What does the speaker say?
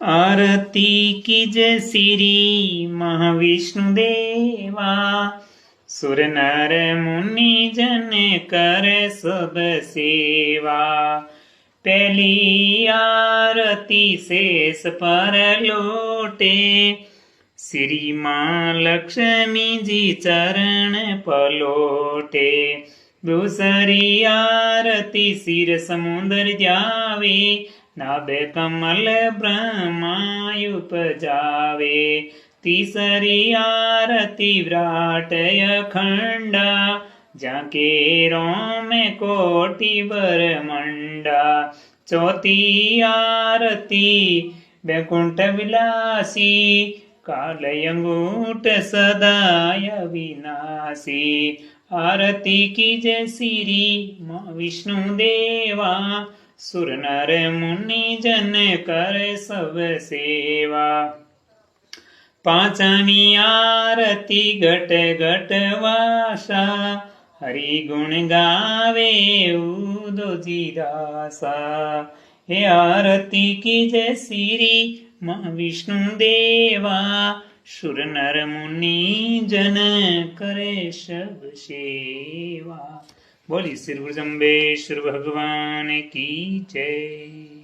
आरती कीजय श्री महाविष्णु देवा। सुर नर मुनि जन कर सब सेवा। पहली आरती शेष पर लोटे। श्री माँ लक्ष्मी जी चरण पलोटे। दूसरी आरती सिर समुद्र जावे। नाभे कमल ब्रह्मा उपजावे। तीसरी आरती विराट अखंडा। जाके रोम कोटि ब्रह्मंडा। चौथी आरती वैकुंठ विलासी। काल अंगूठ सदाय विनाशी। आरती कीजय श्री विष्णु देवा। सुर नर मुनि जन कर सब सेवा। पांचवी आरती घट घट वासा। हरि गुण गावे उदो जी दासा। हे आरती कीजय श्री विष्णु देवा। सुर नर मुनि जन करे सब सेवा। बोली श्री गुरु जम्बेश्वर भगवान की जय।